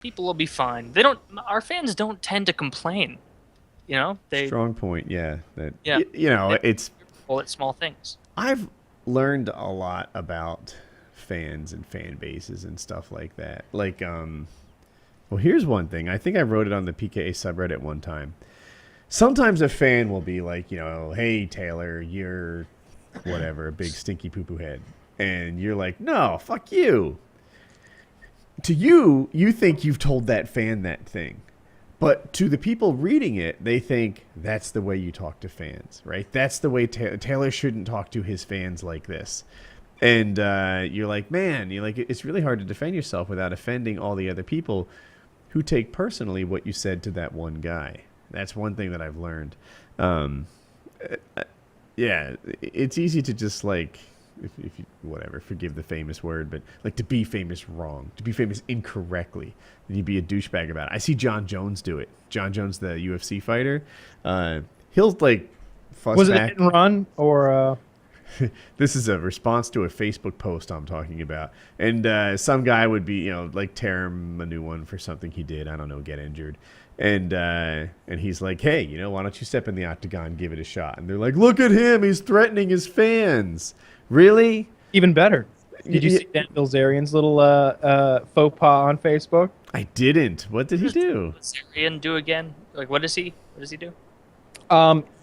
People will be fine. They don't. Our fans don't tend to complain. You know, they Strong point. Yeah. That yeah, they it's pull at small things. I've learned a lot about fans and fan bases and stuff like that. Like well, here's one thing. I think I wrote it on the PKA subreddit one time. Sometimes a fan will be like, "Hey Taylor, you're whatever, a big stinky poo poo head." And you're like, "No, fuck you." To you, you think you've told that fan that thing. But to the people reading it, they think that's the way you talk to fans, right? That's the way Taylor shouldn't talk to his fans like this. And you're like, man, it's really hard to defend yourself without offending all the other people who take personally what you said to that one guy. That's one thing that I've learned. Yeah, it's easy to just if you whatever, forgive the famous word, but like to be famous wrong, to be famous incorrectly, then you be a douchebag about it. I see John Jones do it. John Jones, the UFC fighter, he'll like fuss Was it a back. hit and run or? This is a response to a Facebook post I'm talking about, and some guy would be like tear him a new one for something he did. I don't know, get injured. And he's like, hey, why don't you step in the octagon, give it a shot? And they're like, look at him, he's threatening his fans. Really? Even better. Did you see Dan Bilzerian's little faux pas on Facebook? I didn't. What did he do? What's Syrian do again? Like, what does he do?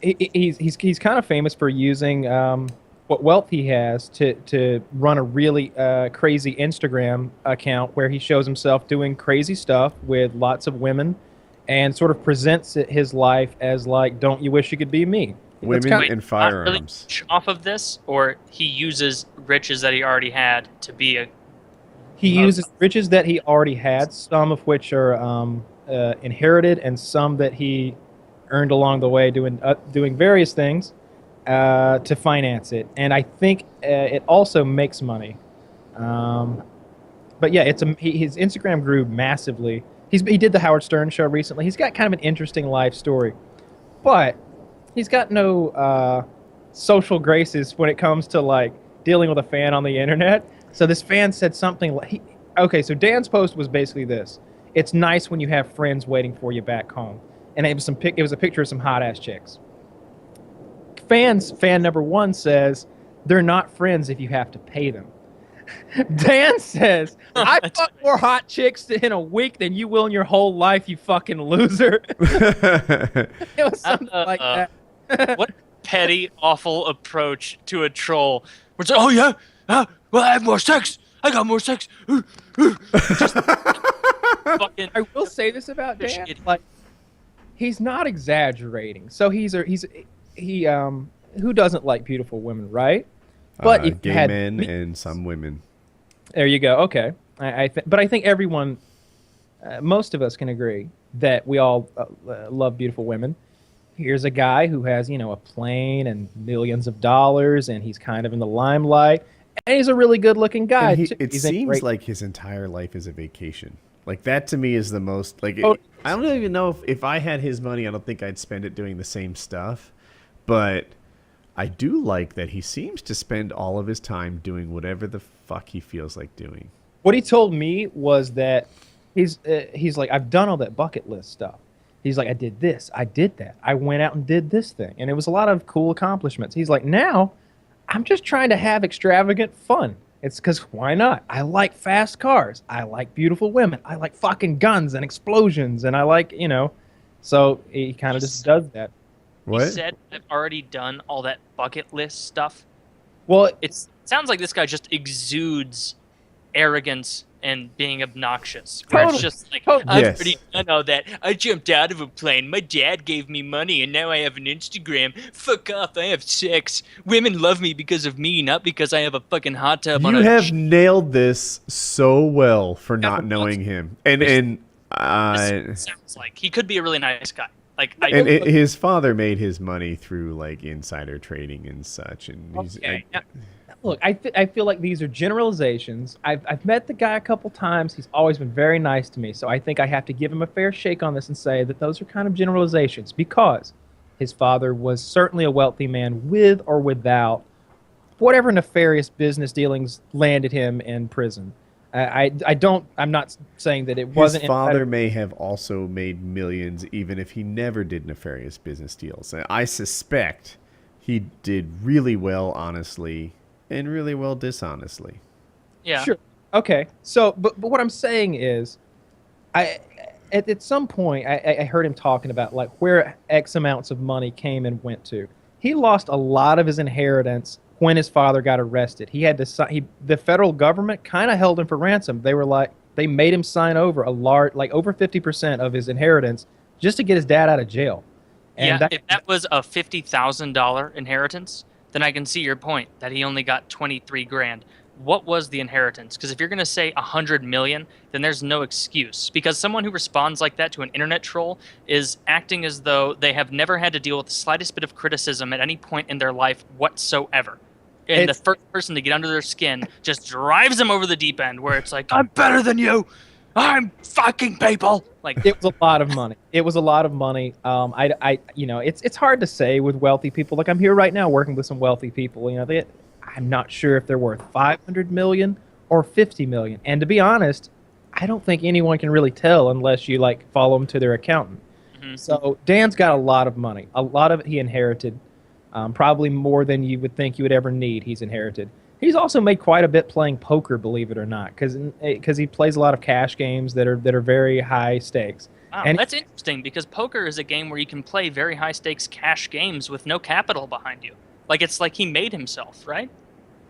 He's kind of famous for using what wealth he has to run a really crazy Instagram account where he shows himself doing crazy stuff with lots of women and sort of presents his life as like, don't you wish you could be me? Women and firearms. Really off of this, or he uses riches that he already had to be a. He uses riches that he already had, some of which are inherited, and some that he earned along the way doing various things to finance it. And I think it also makes money. But yeah, his Instagram grew massively. He did the Howard Stern show recently. He's got kind of an interesting life story, but he's got no social graces when it comes to like dealing with a fan on the internet. So this fan said something like, okay, so Dan's post was basically this: it's nice when you have friends waiting for you back home, and it was a picture of some hot ass chicks. Fan number one says they're not friends if you have to pay them. Dan says, I fuck more hot chicks in a week than you will in your whole life, you fucking loser. It was something like that. What petty, awful approach to a troll. Where it's like, oh yeah? Well, I have more sex. I got more sex. Just fucking I will say this about Dan, like, he's not exaggerating. So he who doesn't like beautiful women, right? But if gay had men and some women. There you go. Okay, but I think everyone, most of us can agree that we all love beautiful women. Here's a guy who has, a plane and millions of dollars, and he's kind of in the limelight, and he's a really good-looking guy. It seems like his entire life is a vacation. Like, that to me is the most, I don't even know if I had his money, I don't think I'd spend it doing the same stuff, but I do like that he seems to spend all of his time doing whatever the fuck he feels like doing. What he told me was that he's like, I've done all that bucket list stuff. He's like, I did this, I did that, I went out and did this thing, and it was a lot of cool accomplishments. He's like, now I'm just trying to have extravagant fun. It's because why not? I like fast cars, I like beautiful women, I like fucking guns and explosions, and I like, so he kind of just does that. What? He said, I've already done all that bucket list stuff. Well, it sounds like this guy just exudes arrogance and being obnoxious. Where it's just like, I've already done all that. I jumped out of a plane. My dad gave me money, and now I have an Instagram. Fuck off. I have sex. Women love me because of me, not because I have a fucking hot tub on a... You have nailed this so well for not knowing him. And sounds like he could be a really nice guy. His father made his money through like insider trading and such, and look, I feel like these are generalizations. I've met the guy a couple times. He's always been very nice to me, so I think I have to give him a fair shake on this and say that those are kind of generalizations, because his father was certainly a wealthy man with or without whatever nefarious business dealings landed him in prison. I'm not saying that it wasn't. His father may have also made millions even if he never did nefarious business deals. I suspect he did really well honestly and really well dishonestly. Yeah. Sure. Okay. So, but what I'm saying is, at some point I heard him talking about like where X amounts of money came and went to. He lost a lot of his inheritance when his father got arrested. He had to the federal government kind of held him for ransom. They made him sign over over 50% of his inheritance just to get his dad out of jail. And yeah, if that was a $50,000 inheritance, then I can see your point that he only got 23 grand. What was the inheritance? Because if you're going to say 100 million, then there's no excuse. Because someone who responds like that to an internet troll is acting as though they have never had to deal with the slightest bit of criticism at any point in their life whatsoever. And the first person to get under their skin just drives them over the deep end, where it's like, I'm better than you. I'm fucking people. Like, it was a lot of money. It was a lot of money. It's hard to say with wealthy people. Like, I'm here right now working with some wealthy people. I'm not sure if they're worth 500 million or 50 million. And to be honest, I don't think anyone can really tell unless you like follow them to their accountant. Mm-hmm. So Dan's got a lot of money. A lot of it he inherited. Probably more than you would think you would ever need. He's inherited. He's also made quite a bit playing poker, believe it or not, because he plays a lot of cash games that are very high stakes. Wow, and that's interesting because poker is a game where you can play very high stakes cash games with no capital behind you. Like it's like he made himself, right?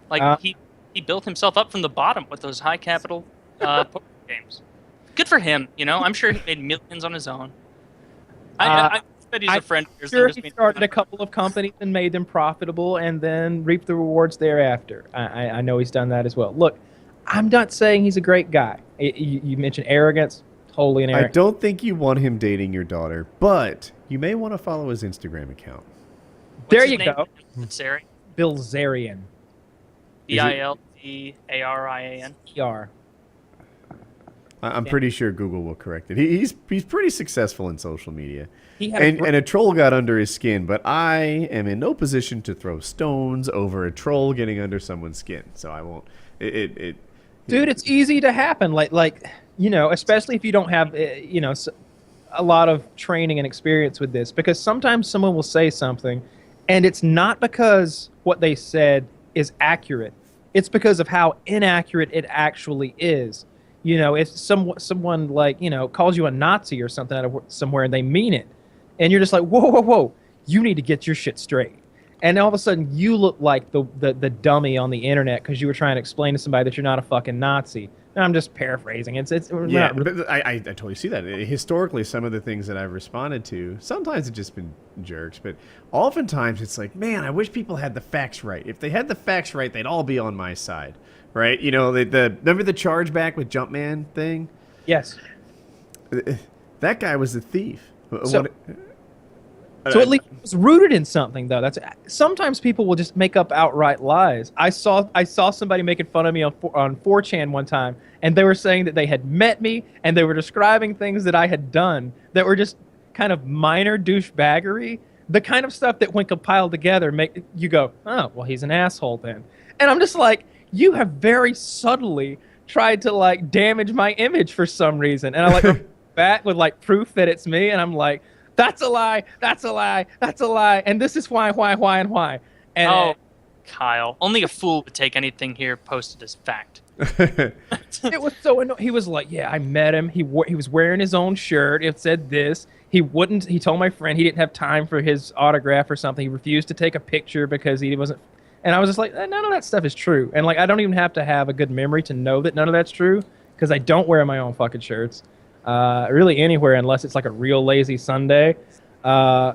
Like he built himself up from the bottom with those high capital poker games. Good for him, I'm sure he made millions on his own. I bet he's a friend of yours. Sure, he started a couple of companies and made them profitable and then reaped the rewards thereafter. I know he's done that as well. Look, I'm not saying he's a great guy. You mentioned arrogance, totally an arrogant. I don't think you want him dating your daughter, but you may want to follow his Instagram account. There you go. Bilzerian. Bilzerian. Bilzarian. ER. I'm pretty sure Google will correct it. He's pretty successful in social media. And a troll got under his skin, but I am in no position to throw stones over a troll getting under someone's skin, so I won't. Dude, it's easy to happen. Especially if you don't have a lot of training and experience with this, because sometimes someone will say something, and it's not because what they said is accurate. It's because of how inaccurate it actually is. If someone calls you a Nazi or something out of somewhere and they mean it, and you're just like, whoa, you need to get your shit straight. And all of a sudden you look like the dummy on the internet because you were trying to explain to somebody that you're not a fucking Nazi. And I'm just paraphrasing. Yeah, but I totally see that. Historically, some of the things that I've responded to, sometimes it's just been jerks, but oftentimes it's like, man, I wish people had the facts right. If they had the facts right, they'd all be on my side. Right? Remember the chargeback with Jumpman thing? Yes. That guy was a thief. So at least it was rooted in something, though. Sometimes people will just make up outright lies. I saw somebody making fun of me on 4chan one time, and they were saying that they had met me, and they were describing things that I had done that were just kind of minor douchebaggery. The kind of stuff that when compiled together make you go, oh, well, he's an asshole then. And I'm just like, you have very subtly tried to damage my image for some reason. And I go back with proof that it's me, and I'm like, that's a lie, that's a lie, that's a lie, and this is why, and why. And Kyle, only a fool would take anything here posted as fact. It was so annoying. He was like, yeah, I met him. He was wearing his own shirt. It said this. He told my friend he didn't have time for his autograph or something. He refused to take a picture because he wasn't. And I was just like, none of that stuff is true. And I don't even have to have a good memory to know that none of that's true because I don't wear my own fucking shirts. Really anywhere unless it's a real lazy Sunday. I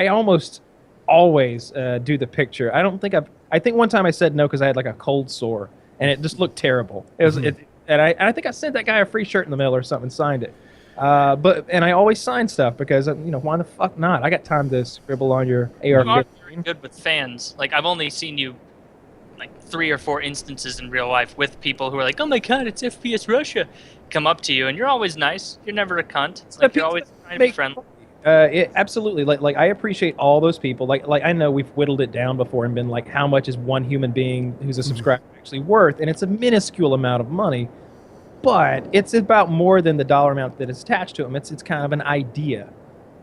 almost always do the picture. I think one time I said no because I had a cold sore and it just looked terrible. It was, and I think I sent that guy a free shirt in the mail or something and signed it. And I always sign stuff because why the fuck not? I got time to scribble on your AR. You are very good with fans. I've only seen you 3 or 4 instances in real life with people who are like, oh my god, it's FPS Russia, come up to you, and you're always nice. You're never a cunt. It's you're always trying to be friendly. Absolutely. I appreciate all those people. I know we've whittled it down before and been how much is one human being who's a subscriber actually worth, and it's a minuscule amount of money, but it's about more than the dollar amount that is attached to him. It's kind of an idea,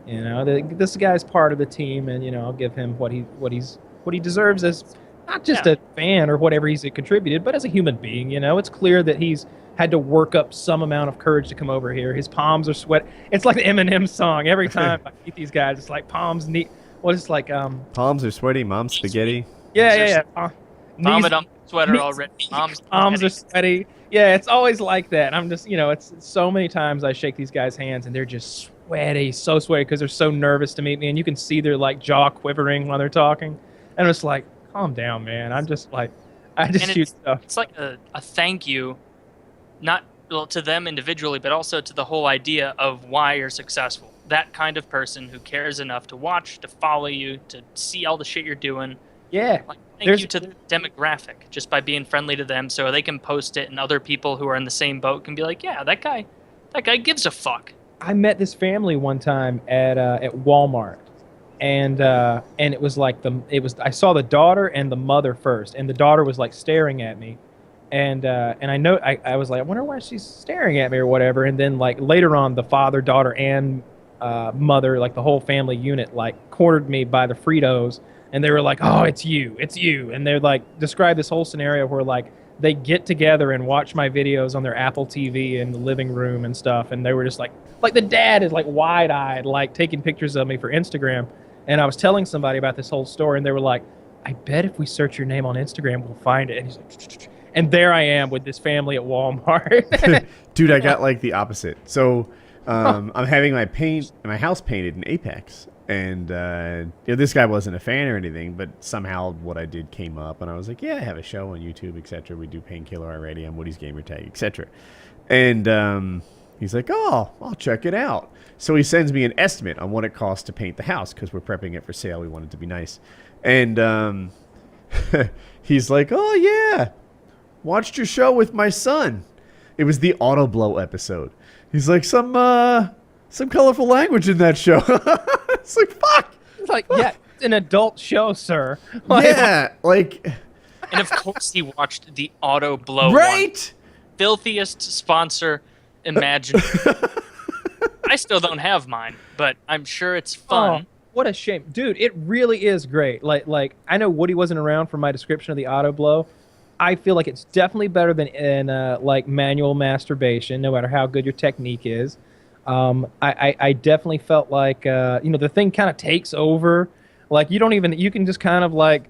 this guy's part of the team, and I'll give him what he deserves as not just a fan or whatever he's contributed, but as a human being. It's clear that he's had to work up some amount of courage to come over here. His palms are sweat. It's like the Eminem song. Every time I meet these guys, it's like palms neat. What is like palms are sweaty, mom's spaghetti. Yeah. Vomit on the sweater already. Palms are sweaty. Yeah, it's always like that. I'm just, it's so many times I shake these guys' hands and they're just sweaty, so sweaty because they're so nervous to meet me, and you can see their like jaw quivering while they're talking, and it's like, calm down, man. I'm just like, I just shoot stuff. It's like a thank you, not to them individually, but also to the whole idea of why you're successful. That kind of person who cares enough to watch, to follow you, to see all the shit you're doing. Yeah. Like, thank you to the demographic just by being friendly to them, so they can post it, and other people who are in the same boat can be like, yeah, that guy gives a fuck. I met this family one time at Walmart, and it was like I saw the daughter and the mother first, and the daughter was like staring at me, and I was like, I wonder why she's staring at me or whatever, and then like later on, the father, daughter, and mother, like the whole family unit, like cornered me by the Fritos, and they were like, oh, it's you, and they're like describe this whole scenario where like they get together and watch my videos on their Apple TV in the living room and stuff, and they were just like the dad is like wide-eyed, like taking pictures of me for Instagram. And I was telling somebody about this whole story, and they were like, I bet if we search your name on Instagram, we'll find it. And he's like, and there I am with this family at Walmart. Dude, I got like the opposite. So I'm having my house painted in Apex, and this guy wasn't a fan or anything, but somehow what I did came up, and I was like, yeah, I have a show on YouTube, etc. We do Painkiller already on Woody's Gamertag, etc. And he's like, oh, I'll check it out. So he sends me an estimate on what it costs to paint the house, because we're prepping it for sale. We want it to be nice. And he's like, oh, yeah, watched your show with my son. It was the Autoblow episode. He's like, some colorful language in that show. It's like, fuck. It's like, yeah, it's an adult show, sir. Like, yeah, like. And of course he watched the Autoblow right? one. Filthiest sponsor imaginable. I still don't have mine, but I'm sure it's fun. Oh, what a shame. Dude, it really is great. Like I know Woody wasn't around for my description of the Autoblow. I feel like it's definitely better than in like manual masturbation, no matter how good your technique is. I definitely felt like the thing kind of takes over. Like you can just kind of like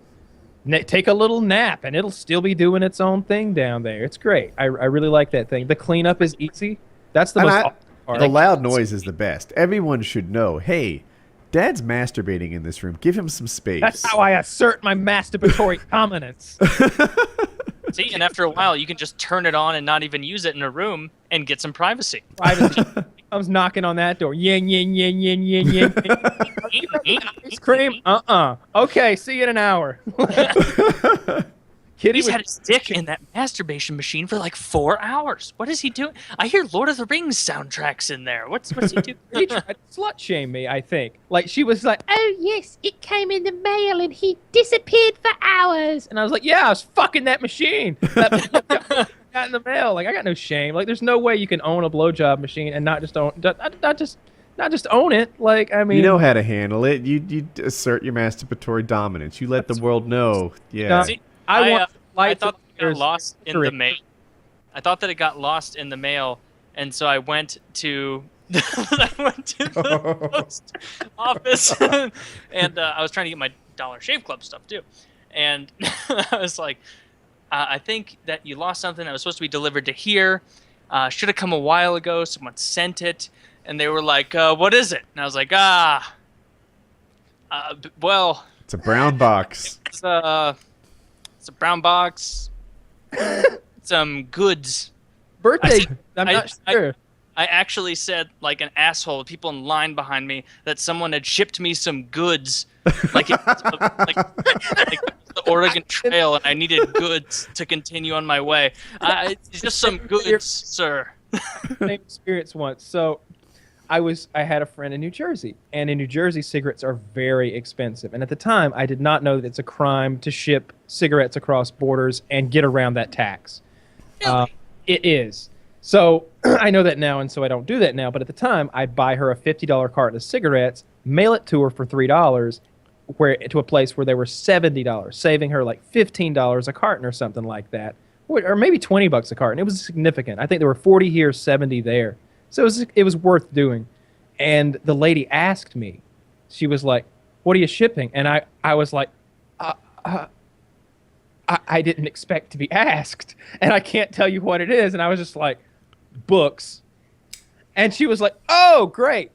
take a little nap and it'll still be doing its own thing down there. It's great. I really like that thing. The cleanup is easy. That's the most awesome part. The loud noise is the best. Everyone should know, hey, Dad's masturbating in this room. Give him some space. That's how I assert my masturbatory dominance. See, and after a while, you can just turn it on and not even use it in a room and get some privacy. I was knocking on that door. Yin, yin, yin, yin, yin, yin. Ice cream? Okay, see you in an hour. He's had his dick in that masturbation machine for like 4 hours. What is he doing? I hear Lord of the Rings soundtracks in there. What's he doing? He tried to slut shame me, I think. Like, she was like, oh, yes, it came in the mail and he disappeared for hours. And I was like, yeah, I was fucking that machine. That got in the mail. Like, I got no shame. Like, there's no way you can own a blowjob machine and not just own it. Like, I mean, you know how to handle it. You assert your masturbatory dominance. You let the world know. Yeah. See, I thought it got lost in the mail. I thought that it got lost in the mail, and so I went to the post office, and I was trying to get my Dollar Shave Club stuff too, and I was like, I think that you lost something that was supposed to be delivered to here. Should have come a while ago. Someone sent it, and they were like, "What is it?" And I was like, well, it's a brown box. It's a brown box. Some goods. Birthday. I'm not sure. I actually said, like an asshole, people in line behind me, that someone had shipped me some goods, like the Oregon Trail, and I needed goods to continue on my way. It's just some goods, sir. Same experience once. So I had a friend in New Jersey, and in New Jersey, cigarettes are very expensive. And at the time, I did not know that it's a crime to ship cigarettes across borders and get around that tax. Really? It is. So I know that now, and so I don't do that now. But at the time, I'd buy her a $50 carton of cigarettes, mail it to her for $3, to a place where they were $70, saving her like $15 a carton or something like that, or maybe $20 a carton. It was significant. I think there were 40 here, 70 there. So it was worth doing. And the lady asked me, she was like, "What are you shipping?" And I was like, I didn't expect to be asked, and I can't tell you what it is. And I was just like, "Books." And she was like, "Oh, great.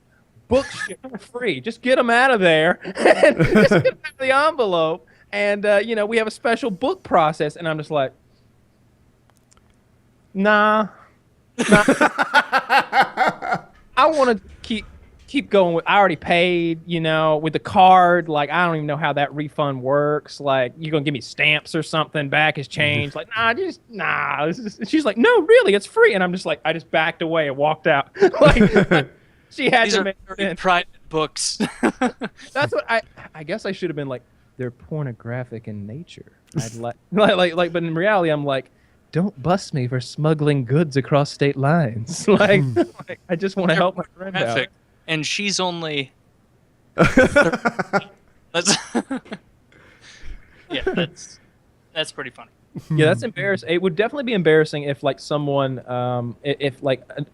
Books ship for free. Just get them out of there and just get them out of the envelope. And, we have a special book process." And I'm just like, nah. I want to keep going with. I already paid, with the card. Like, I don't even know how that refund works. Like, you're gonna give me stamps or something back as change? Like, nah. She's like, "No, really, it's free." And I'm just like, I just backed away and walked out. Like, she had to make very private books. That's what I guess I should have been like, "They're pornographic in nature." I'd like, but in reality, I'm like, "Don't bust me for smuggling goods across state lines." like I just want to help my friend out. And she's only. That's yeah, that's pretty funny. Yeah, that's embarrassing. It would definitely be embarrassing if like someone,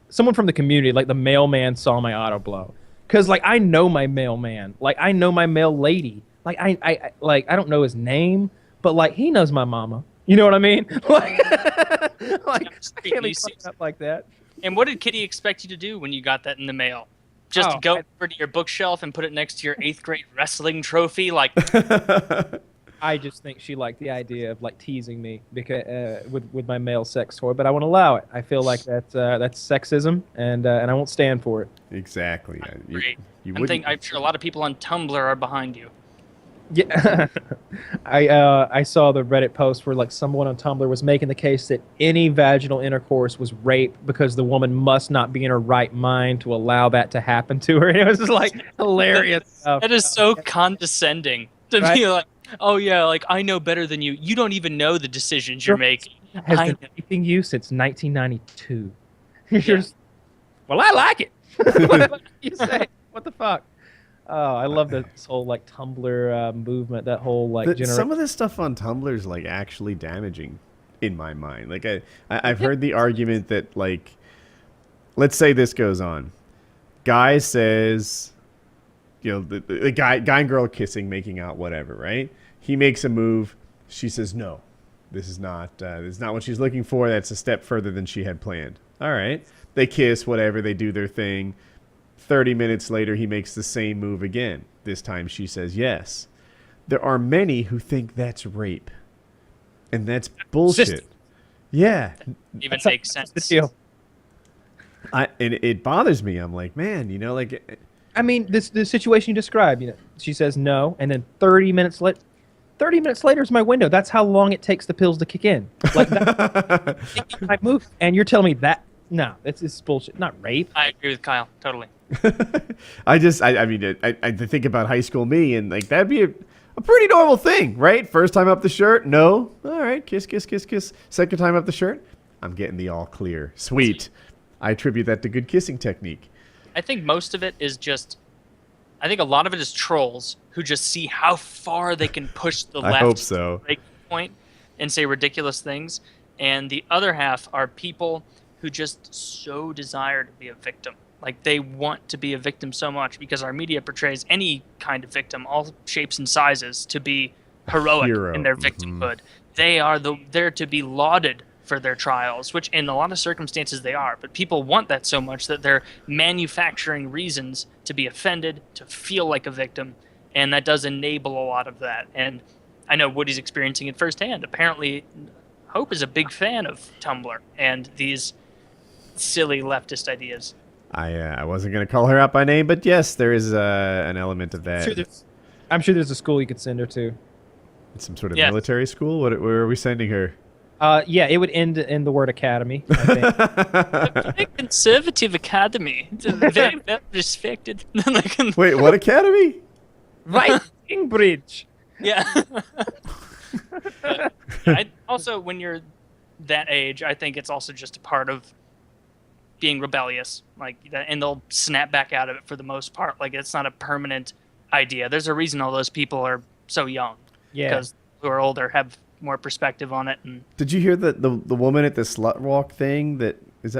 someone from the community, like the mailman, saw my Autoblow, because like I know my mailman, like I know my mail lady, like I don't know his name, but like he knows my mama. You know what I mean? Like, I can't be fucked up like that. And what did Kitty expect you to do when you got that in the mail? Just go over to your bookshelf and put it next to your 8th grade wrestling trophy? Like, I just think she liked the idea of like teasing me because with my male sex toy, but I won't allow it. I feel like that's sexism, and I won't stand for it. Exactly. I'm sure a lot of people on Tumblr are behind you. Yeah, I saw the Reddit post where like someone on Tumblr was making the case that any vaginal intercourse was rape because the woman must not be in her right mind to allow that to happen to her. And it was just like hilarious stuff. That is so condescending to be like, "Oh yeah, like I know better than you. You don't even know the decisions you're making." Has been raping you since 1992. You're just, well, I like it. What do you say? What the fuck? Oh, I love this whole like Tumblr movement. That whole like generation. Some of this stuff on Tumblr is like actually damaging, in my mind. Like I've heard the argument that like, let's say this goes on, guy says, the guy and girl kissing, making out, whatever, right? He makes a move. She says no, this is not what she's looking for. That's a step further than she had planned. All right, they kiss, whatever, they do their thing. 30 minutes later, he makes the same move again. This time she says yes. There are many who think that's rape. And that's bullshit. Yeah. Even makes sense. The deal. And it bothers me. I'm like, man, like... I mean, the situation you described, she says no, and then 30 minutes later is my window. That's how long it takes the pills to kick in. Like, I move, and you're telling me that... No, it's bullshit. Not rape. I agree with Kyle. Totally. I think about high school me, and like that'd be a pretty normal thing, right? First time up the shirt, no. All right, kiss, kiss, kiss, kiss. Second time up the shirt, I'm getting the all clear. Sweet. I attribute that to good kissing technique. I think most of it is just... I think a lot of it is trolls who just see how far they can push the left I hope so. point and say ridiculous things. And the other half are people who just so desire to be a victim. Like, they want to be a victim so much because our media portrays any kind of victim, all shapes and sizes, to be heroic in their victimhood. They are there to be lauded for their trials, which in a lot of circumstances they are. But people want that so much that they're manufacturing reasons to be offended, to feel like a victim, and that does enable a lot of that. And I know Woody's experiencing it firsthand. Apparently, Hope is a big fan of Tumblr and these silly leftist ideas. I wasn't going to call her out by name, but yes, there is an element of that. I'm sure there's a school you could send her to. Some sort of military school? Where are we sending her? Yeah, it would end in the word academy, I think. A very conservative academy. It's very well respected. Wait, what academy? Right, Cambridge. Yeah. Also, when you're that age, I think it's also just a part of being rebellious, like that, and they'll snap back out of it for the most part. Like it's not a permanent idea. There's a reason all those people are so young. Yeah. Because who are older have more perspective on it. And Did you hear the woman at the slut walk thing?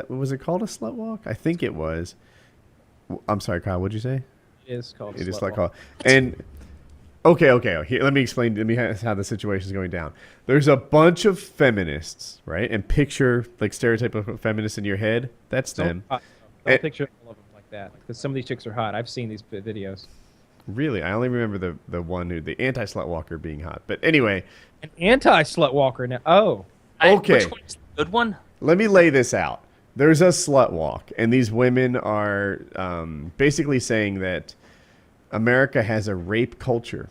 Was it called a slut walk? I think it was. I'm sorry, Kyle. What'd you say? It is called. It is like called. And okay. Here, let me how the situation is going down. There's a bunch of feminists, right? And picture like stereotype of feminists in your head. That's them. Don't picture all of them like that, because some of these chicks are hot. I've seen these videos. Really, I only remember the one the anti-slut walker being hot. But anyway, an anti-slut walker now. Oh, okay. Which one is the good one? Let me lay this out. There's a slut walk, and these women are basically saying that America has a rape culture,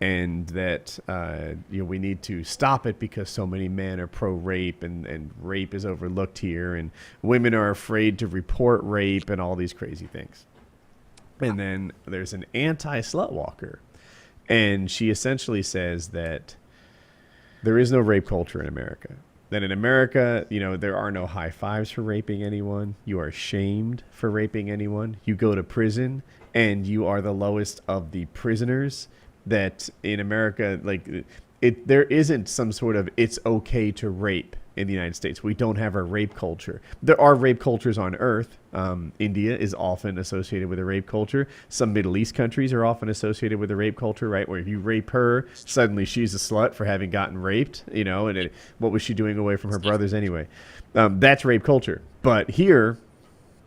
and that we need to stop it because so many men are pro-rape, and rape is overlooked here, and women are afraid to report rape, and all these crazy things. And then there's an anti-slut walker, and she essentially says that there is no rape culture in America. That in America, there are no high fives for raping anyone. You are shamed for raping anyone. You go to prison, and you are the lowest of the prisoners. That in America, there isn't some sort of it's okay to rape in the United States. We don't have a rape culture. There are rape cultures on Earth. India is often associated with a rape culture. Some Middle East countries are often associated with a rape culture, right? Where if you rape her, suddenly she's a slut for having gotten raped, and what was she doing away from her brothers anyway? That's rape culture. But here,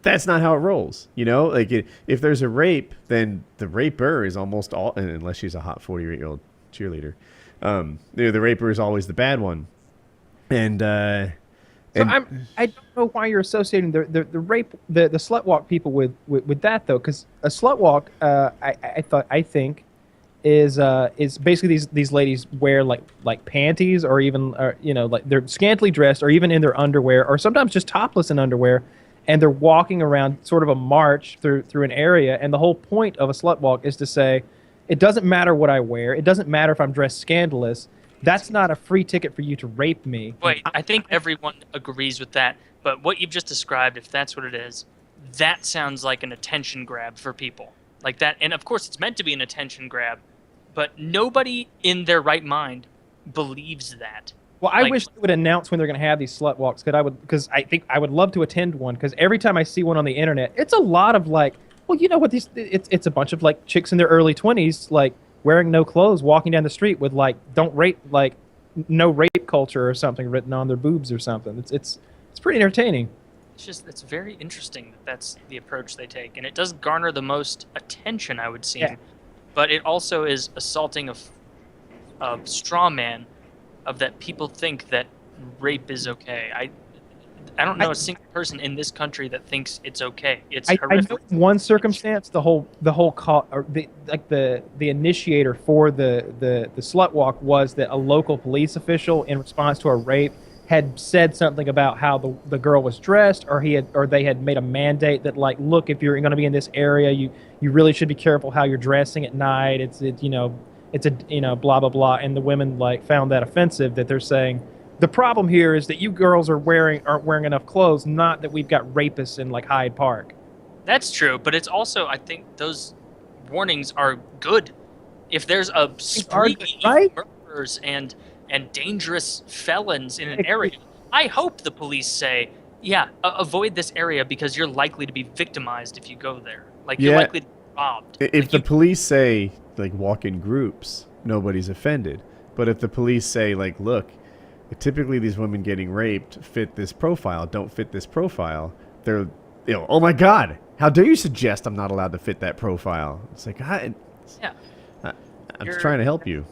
that's not how it rolls. If there's a rape, then the raper is almost all, unless she's a hot 48-year-old cheerleader, the raper is always the bad one. And I don't know why you're associating the rape the slut walk people with that though, because a slut walk I think is basically these ladies wear like panties, or even like they're scantily dressed, or even in their underwear, or sometimes just topless in underwear, and they're walking around sort of a march through an area. And the whole point of a slut walk is to say, it doesn't matter what I wear, it doesn't matter if I'm dressed scandalous. That's not a free ticket for you to rape me. Wait, I think everyone agrees with that. But what you've just described, if that's what it is, that sounds like an attention grab for people. Like that. And of course, it's meant to be an attention grab. But nobody in their right mind believes that. Well, I wish they would announce when they're going to have these slut walks, because I think I would love to attend one. Because every time I see one on the internet, it's a lot of what it's a bunch of chicks in their early 20s, wearing no clothes, walking down the street with don't rape, no rape culture or something written on their boobs or something. It's pretty entertaining. It's very interesting that that's the approach they take, and it does garner the most attention, I would say. Yeah. But it also is assaulting a straw man of that people think that rape is okay. I don't know a single person in this country that thinks it's okay. It's horrific. I know in one circumstance, the whole call, or the initiator for the slut walk was that a local police official, in response to a rape, had said something about how the girl was dressed, or they had made a mandate that look, if you're going to be in this area, you really should be careful how you're dressing at night. It's blah blah blah, and the women found that offensive, that they're saying, the problem here is that you girls aren't wearing enough clothes, not that we've got rapists in Hyde Park. That's true, but it's also, I think those warnings are good. If there's a spree of murderers and dangerous felons in an area, I hope the police say, avoid this area because you're likely to be victimized if you go there. You're likely to be robbed. If the police say, walk in groups, nobody's offended. But if the police say, look, typically these women getting raped fit this profile, don't fit this profile, they're, oh my God, how dare you suggest I'm not allowed to fit that profile? It's I'm just trying to help you.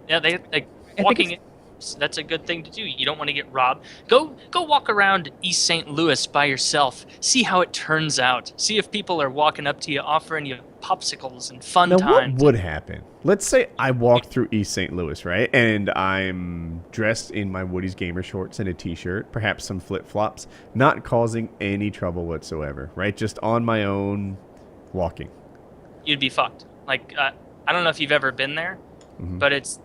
Yeah, they walking cops. That's a good thing to do. You don't want to get robbed. Go walk around East St. Louis by yourself. See how it turns out. See if people are walking up to you, offering you popsicles and fun Now, times. what would happen? Let's say I walk through East St. Louis, right? And I'm dressed in my Woody's Gamer shorts and a t-shirt, perhaps some flip-flops, not causing any trouble whatsoever, right? Just on my own, walking. You'd be fucked. Like, I don't know if you've ever been there, Mm-hmm. but it's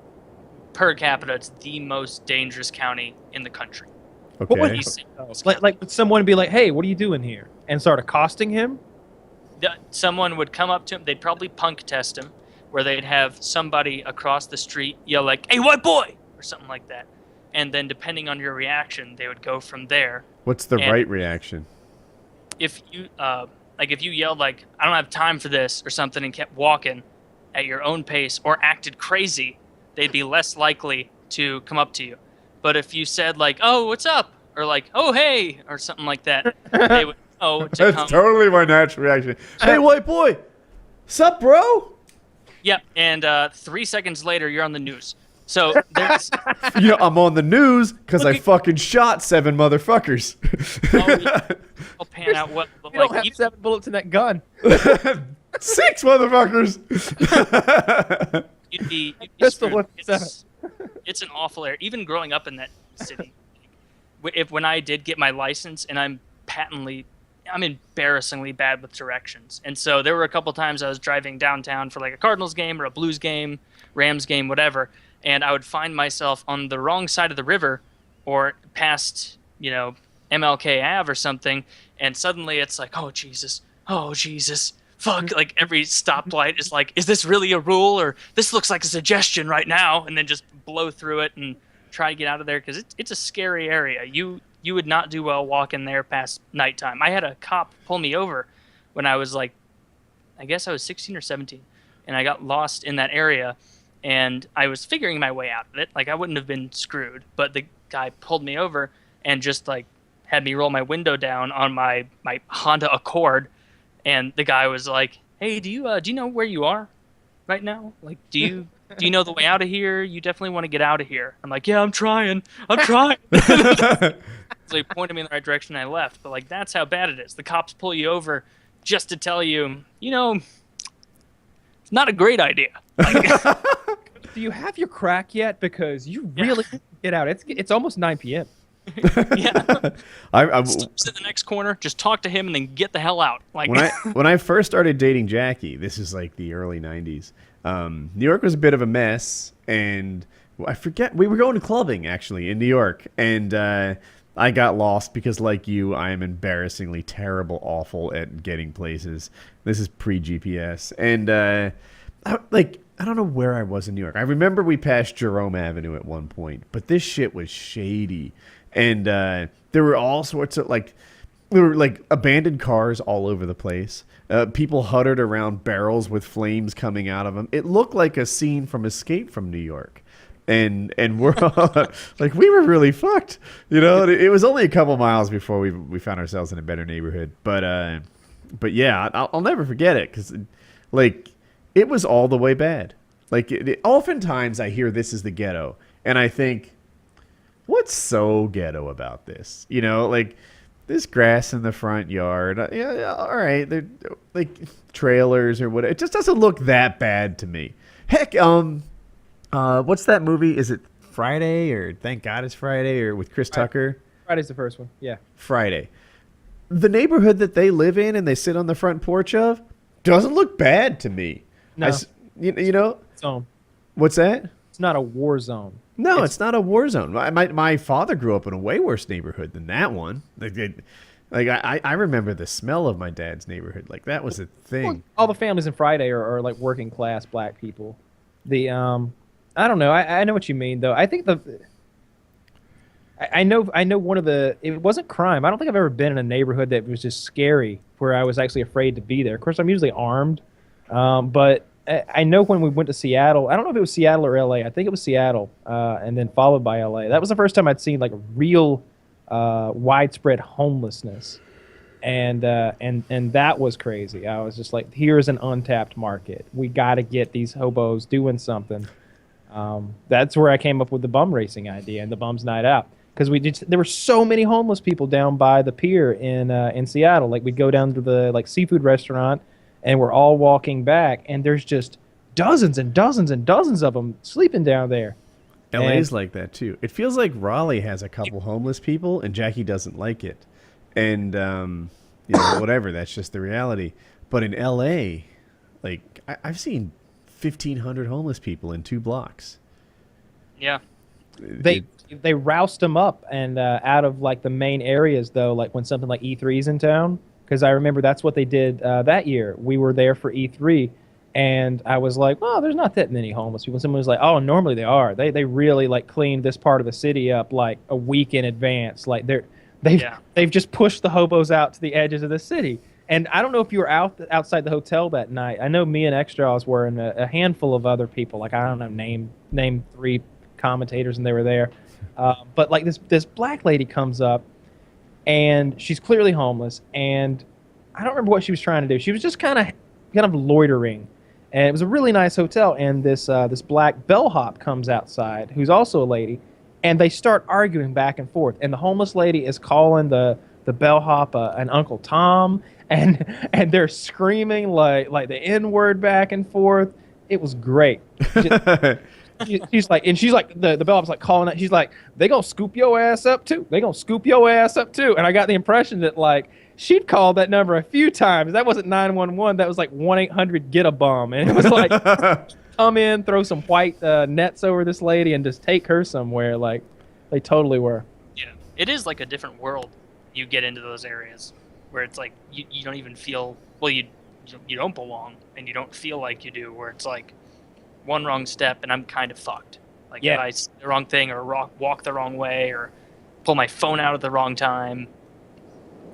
per capita, it's the most dangerous county in the country. What would Okay. East St. Louis like someone would be like, "Hey, what are you doing here?" and start accosting him. Someone would come up to him. They'd probably punk test him, where they'd have somebody across the street yell like, "Hey, white boy!" or something like that. And then depending on your reaction, they would go from there. What's the And right reaction? If you if you yelled like, "I don't have time for this" or something, and kept walking at your own pace or acted crazy, they'd be less likely to come up to you. But if you said like, "Oh, what's up?" or like, "Oh, hey," or something like that, they would know to That's come. totally my natural reaction. Hey, white boy! Sup, bro? Yep, and 3 seconds later, you're on the news. So there's You know, I'm on the news because I fucking shot 7 motherfuckers. I'll pan out what You don't like have 7 bullets in that gun. 6 motherfuckers! you'd be Pistol screwed. with It's an awful area. Even growing up in that city, when I did get my license, and I'm embarrassingly bad with directions. And so there were a couple times I was driving downtown for like a Cardinals game or a Blues game, Rams game, whatever, and I would find myself on the wrong side of the river or past, MLK Ave or something, and suddenly it's like, oh Jesus, fuck, like every stoplight is like, is this really a rule, or this looks like a suggestion right now, and then just blow through it and try to get out of there, because it's a scary area. You would not do well walking there past nighttime. I had a cop pull me over when I was like, I guess I was 16 or 17, and I got lost in that area, and I was figuring my way out of it. Like, I wouldn't have been screwed, but the guy pulled me over and just like had me roll my window down on my Honda Accord, and the guy was like, "Hey, do you know where you are right now? Like, do you know the way out of here? You definitely want to get out of here." I'm like, "Yeah, I'm trying." So he pointed me in the right direction, and I left. But like, that's how bad it is. The cops pull you over just to tell you, it's not a great idea. Like, Do you have your crack yet? Because you really get out. It's almost 9 p.m. yeah. I Steps in the next corner, just talk to him, and then get the hell out. Like, when I first started dating Jackie, this is like the early 90s, New York was a bit of a mess, and I forget, we were going to clubbing actually in New York, and I got lost because, like you, I am embarrassingly terrible, awful at getting places. This is pre-GPS, and I don't know where I was in New York. I remember we passed Jerome Avenue at one point, but this shit was shady. And there were all sorts of there were abandoned cars all over the place. People huddled around barrels with flames coming out of them. It looked like a scene from Escape from New York. And we're like, we were really fucked. It was only a couple miles before we found ourselves in a better neighborhood. But yeah, I'll never forget it because it was all the way bad. Oftentimes I hear this is the ghetto, and I think, what's so ghetto about this? This grass in the front yard. Yeah, all right. They're like trailers or whatever. It just doesn't look that bad to me. Heck, what's that movie? Is it Friday or Thank God It's Friday or with Chris Tucker? Friday's the first one. Yeah. Friday. The neighborhood that they live in and they sit on the front porch of doesn't look bad to me. No. Zone. What's that? It's not a war zone. No, it's not a war zone. My father grew up in a way worse neighborhood than that one. I remember the smell of my dad's neighborhood. That was a thing. Well, all the families in Friday are like working class black people. I don't know. I know what you mean though. I think I know one of the, it wasn't crime. I don't think I've ever been in a neighborhood that was just scary where I was actually afraid to be there. Of course, I'm usually armed, but I know when we went to Seattle, I don't know if it was Seattle or LA. I think it was Seattle, and then followed by LA. That was the first time I'd seen real widespread homelessness, and that was crazy. I was just like, here's an untapped market. We got to get these hobos doing something. That's where I came up with the bum racing idea and the bums night out. Because there were so many homeless people down by the pier in Seattle. Like we'd go down to the like seafood restaurant, and we're all walking back, and there's just dozens and dozens and dozens of them sleeping down there. LA's like that too. It feels like Raleigh has a couple homeless people, and Jackie doesn't like it, and whatever. That's just the reality. But in LA, like I've seen 1,500 homeless people in 2 blocks. Yeah. They roused them up and out of like the main areas though, like when something like E3's in town, because I remember that's what they did that year. We were there for E3, and I was like, "Oh, there's not that many homeless people." Someone was like, "Oh, normally they are. They really like cleaned this part of the city up like a week in advance. Like they've just pushed the hobos out to the edges of the city." And I don't know if you were outside the hotel that night. I know me and Extras were, and a handful of other people. Like I don't know, name 3 commentators, and they were there. But like this black lady comes up, and she's clearly homeless, and I don't remember what she was trying to do. She was just kind of loitering, and it was a really nice hotel. And this black bellhop comes outside, who's also a lady, and they start arguing back and forth. And the homeless lady is calling the bellhop an Uncle Tom, and they're screaming like the N-word back and forth. It was great. She's like, the bellhop's like calling out. She's like, they gonna scoop your ass up too. They gonna scoop your ass up too. And I got the impression that like she'd called that number a few times. That wasn't 911. That was like 1-800 get a bum. And it was like, come in, throw some white nets over this lady, and just take her somewhere. Like they totally were. Yeah, it is like a different world. You get into those areas where it's like you don't even feel you don't belong, and you don't feel like you do. Where it's like one wrong step and I'm kind of fucked. Like if I say the wrong thing or walk the wrong way or pull my phone out at the wrong time.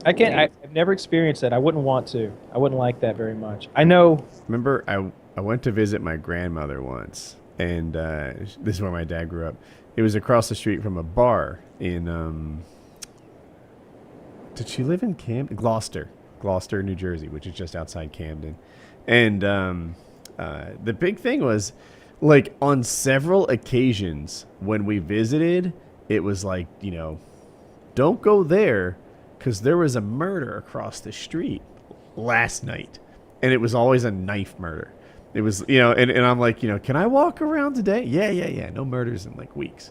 I've never experienced that. I wouldn't want to. I wouldn't like that very much. I know. Remember, I went to visit my grandmother once, and this is where my dad grew up. It was across the street from a bar in did she live in Camden? Gloucester, New Jersey, which is just outside Camden. And the big thing was, like, on several occasions when we visited, it was like, don't go there because there was a murder across the street last night. And it was always a knife murder. It was, and I'm like, can I walk around today? Yeah. No murders in like weeks.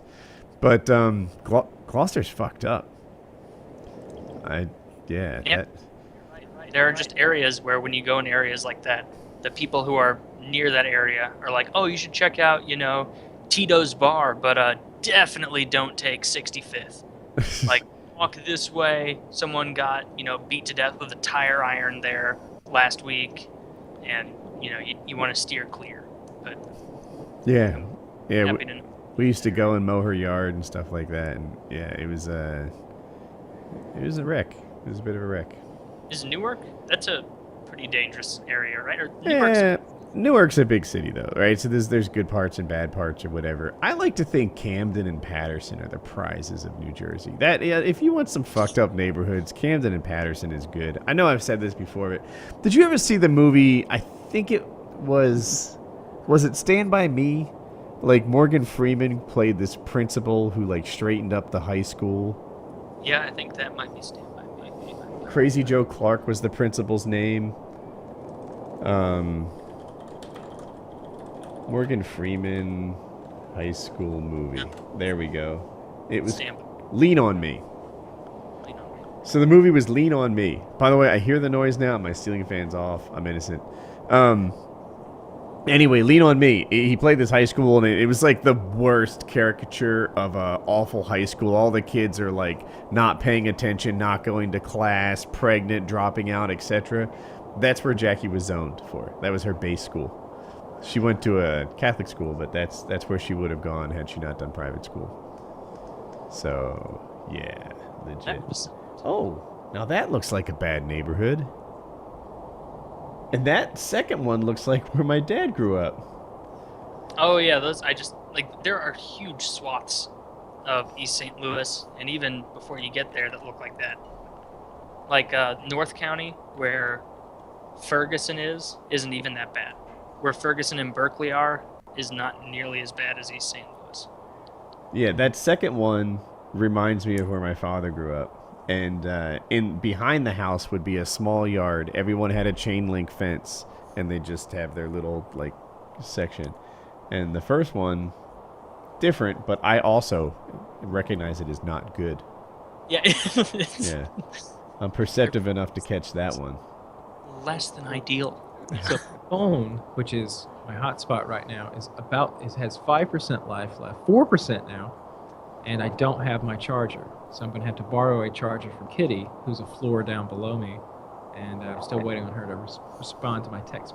But Gloucester's fucked up. There are just areas where when you go in areas like that, the people who are near that area are like, oh, you should check out, Tito's Bar, but definitely don't take 65th. Like, walk this way. Someone got, beat to death with a tire iron there last week, and, you want to steer clear. But yeah. We used to go and mow her yard and stuff like that, and it was a wreck. It was a bit of a wreck. Is Newark? That's a pretty dangerous area, right? Or Newark's a big city, though, right? So there's good parts and bad parts or whatever. I like to think Camden and Patterson are the prizes of New Jersey. If you want some fucked up neighborhoods, Camden and Patterson is good. I know I've said this before, but did you ever see the movie? I think it was it Stand By Me? Like Morgan Freeman played this principal who like straightened up the high school. Yeah, I think that might be Stand By Me. Crazy Joe Clark was the principal's name. Morgan Freeman high school movie. There we go. It was Lean on Me. So the movie was Lean on Me. By the way, I hear the noise now. My ceiling fan's off. I'm innocent. Anyway, Lean on Me. He played this high school, and it was like the worst caricature of a awful high school. All the kids are like not paying attention, not going to class, pregnant, dropping out, etc. That's where Jackie was zoned for. That was her base school. She went to a Catholic school, but that's where she would have gone had she not done private school. So, yeah, legit. Oh, now that looks like a bad neighborhood. And that second one looks like where my dad grew up. Oh, yeah, there are huge swaths of East St. Louis, and even before you get there that look like that. Like North County, where Ferguson isn't even that bad. Where Ferguson and Berkeley are, is not nearly as bad as East St. Louis. Yeah, that second one reminds me of where my father grew up. And in behind the house would be a small yard. Everyone had a chain link fence, and they just have their little like section. And the first one, different, but I also recognize it as not good. Yeah. Yeah, I'm perceptive enough to catch that one. Less than ideal. So phone, which is my hotspot right now, has 5% life left, 4% now, and I don't have my charger. So I'm going to have to borrow a charger from Kitty, who's a floor down below me, and I'm still waiting on her to respond to my text